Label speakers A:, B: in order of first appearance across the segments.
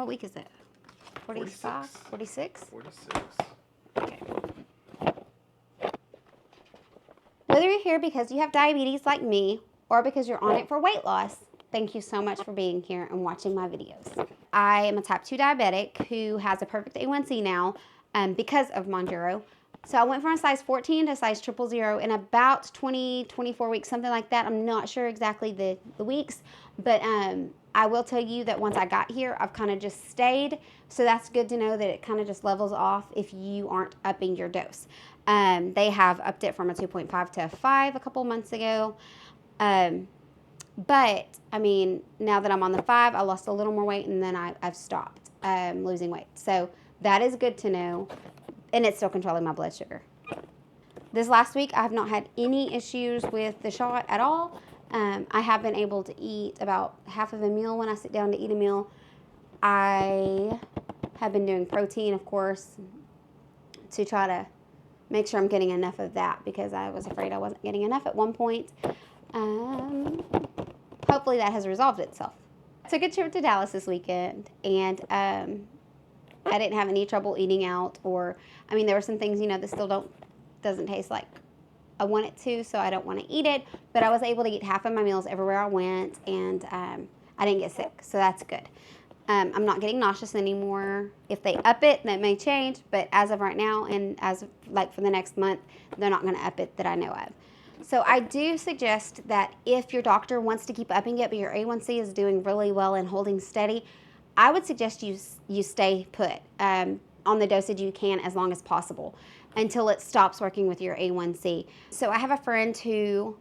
A: What week is it? 45? 46?
B: 46.
A: Okay. Whether you're here because you have diabetes like me or because you're on it for weight loss, thank you so much for being here and watching my videos. I am a type 2 diabetic who has a perfect A1C now because of Mounjaro. So I went from a size 14 to size 000 in about 20, 24 weeks, something like that. I'm not sure exactly the weeks, but I will tell you that once I got here, I've kind of just stayed. So that's good to know that it kind of just levels off if you aren't upping your dose. They have upped it from a 2.5 to a 5 a couple months ago. But, I mean, now that I'm on the 5, I lost a little more weight, and then I've stopped losing weight. So that is good to know, and it's still controlling my blood sugar. This last week, I have not had any issues with the shot at all. I have been able to eat about half of a meal when I sit down to eat a meal. I have been doing protein, of course, to try to make sure I'm getting enough of that because I was afraid I wasn't getting enough at one point. Hopefully that has resolved itself. I took a trip to Dallas this weekend, and I didn't have any trouble eating out, or, I mean, there were some things, you know, that still doesn't taste like I want it to, so I don't want to eat it, but I was able to eat half of my meals everywhere I went, and I didn't get sick, so that's good. I'm not getting nauseous anymore. If they up it, that may change, but as of right now, and as of, like, for the next month, they're not going to up it that I know of. So I do suggest that if your doctor wants to keep upping it, but your A1C is doing really well and holding steady, I would suggest you stay put on the dosage you can as long as possible until it stops working with your A1C. So I have a friend who,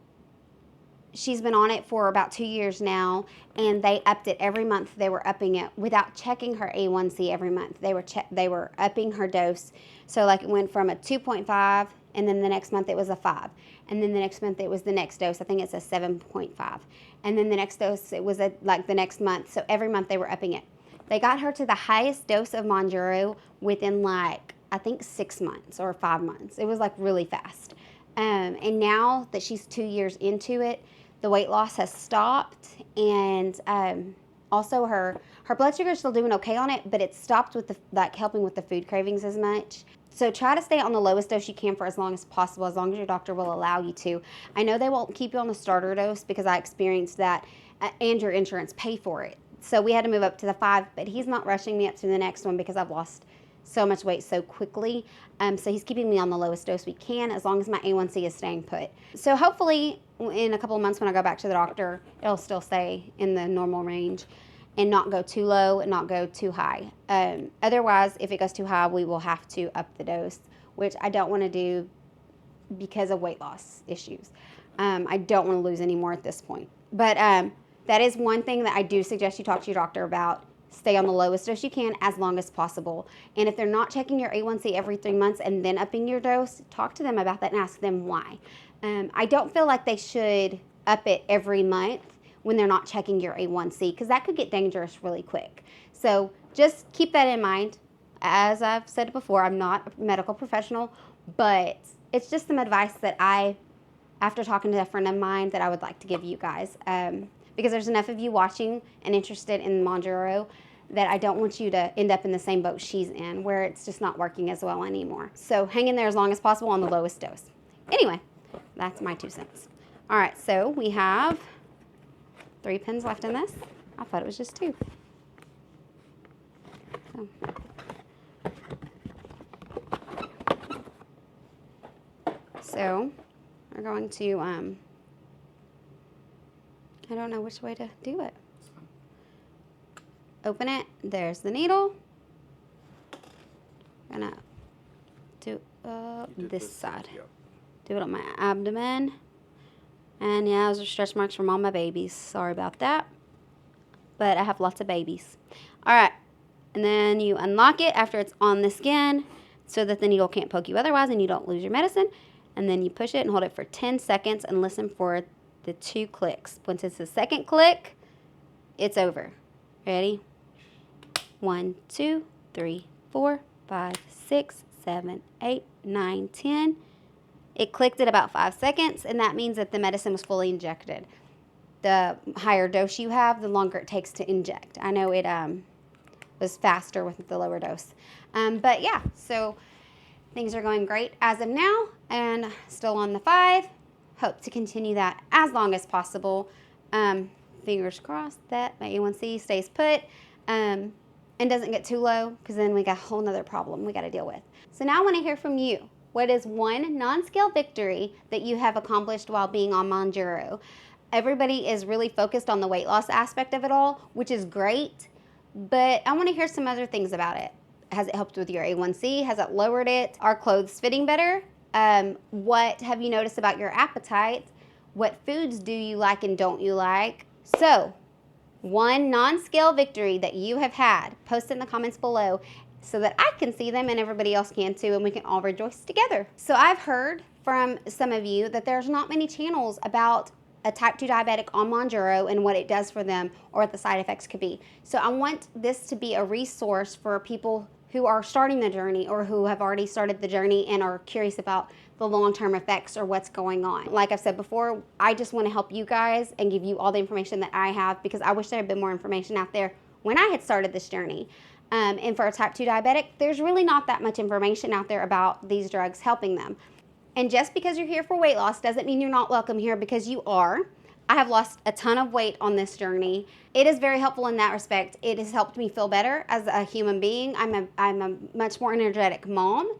A: she's been on it for about 2 years now, and they upped it every month. They were upping it without checking her A1C every month. They were upping her dose. So like it went from a 2.5, and then the next month it was a 5. And then the next month it was the next dose. I think it's a 7.5. And then the next dose, it was like the next month. So every month they were upping it. They got her to the highest dose of Mounjaro within, like, I think 6 months or 5 months. It was like really fast. And now that she's 2 years into it, the weight loss has stopped, and also her blood sugar is still doing okay on it, but it's stopped with helping with the food cravings as much. So try to stay on the lowest dose you can for as long as possible, as long as your doctor will allow you to. I know they won't keep you on the starter dose because I experienced that, and your insurance pay for it. So we had to move up to the 5, but he's not rushing me up to the next one because I've lost so much weight so quickly. So he's keeping me on the lowest dose we can as long as my A1C is staying put. So hopefully in a couple of months when I go back to the doctor, it'll still stay in the normal range and not go too low and not go too high. Otherwise, if it goes too high, we will have to up the dose, which I don't want to do because of weight loss issues. I don't want to lose any more at this point. But that is one thing that I do suggest you talk to your doctor about. Stay on the lowest dose you can as long as possible. And if they're not checking your A1C every 3 months and then upping your dose, talk to them about that and ask them why. I don't feel like they should up it every month when they're not checking your A1C, because that could get dangerous really quick. So just keep that in mind. As I've said before, I'm not a medical professional, but it's just some advice that after talking to a friend of mine, that I would like to give you guys. Because there's enough of you watching and interested in Mounjaro that I don't want you to end up in the same boat she's in, where it's just not working as well anymore. So hang in there as long as possible on the lowest dose. Anyway, that's my 2 cents. All right, so we have 3 pins left in this. I thought it was just 2. So we're going to, I don't know which way to do it. Open it. There's the needle. Gonna do this side.
B: Yep.
A: Do it on my abdomen. And yeah, those are stretch marks from all my babies. Sorry about that. But I have lots of babies. All right. And then you unlock it after it's on the skin so that the needle can't poke you otherwise and you don't lose your medicine. And then you push it and hold it for 10 seconds and listen for the 2 clicks. Once it's the second click, it's over. Ready? 1, 2, 3, 4, 5, 6, 7, 8, 9, 10. It clicked at about 5 seconds, and that means that the medicine was fully injected. The higher dose you have, the longer it takes to inject. I know it was faster with the lower dose. But yeah, so things are going great as of now, and still on the 5. Hope to continue that as long as possible. Fingers crossed that my A1C stays put and doesn't get too low, because then we got a whole nother problem we got to deal with. So now I want to hear from you. What is one non-scale victory that you have accomplished while being on Mounjaro? Everybody is really focused on the weight loss aspect of it all, which is great, but I want to hear some other things about it. Has it helped with your A1C? Has it lowered it? Are clothes fitting better? What have you noticed about your appetite? What foods do you like and don't you like? So, one non-scale victory that you have had, post it in the comments below so that I can see them and everybody else can too, and we can all rejoice together. So I've heard from some of you that there's not many channels about a type 2 diabetic on Mounjaro and what it does for them or what the side effects could be. So I want this to be a resource for people who are starting the journey or who have already started the journey and are curious about the long-term effects or what's going on. Like I've said before, I just want to help you guys and give you all the information that I have, because I wish there had been more information out there when I had started this journey. And for a type 2 diabetic, there's really not that much information out there about these drugs helping them. And just because you're here for weight loss doesn't mean you're not welcome here, because you are. I have lost a ton of weight on this journey. It is very helpful in that respect. It has helped me feel better as a human being. I'm a much more energetic mom,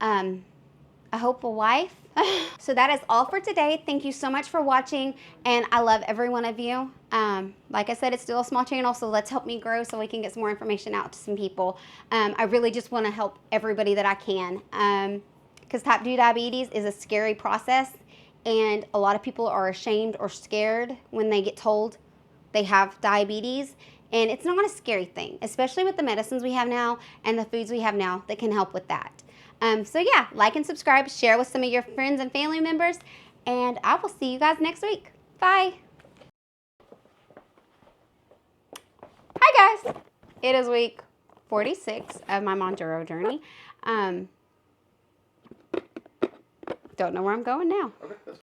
A: a hopeful wife. So that is all for today. Thank you so much for watching, and I love every one of you. Like I said, it's still a small channel, so let's help me grow so we can get some more information out to some people. I really just want to help everybody that I can, because type 2 diabetes is a scary process, and a lot of people are ashamed or scared when they get told they have diabetes, and it's not a scary thing, especially with the medicines we have now and the foods we have now that can help with that. So yeah, like and subscribe, share with some of your friends and family members, and I will see you guys next week. Bye. Hi guys. It is week 46 of my Mounjaro journey. Don't know where I'm going now. Okay.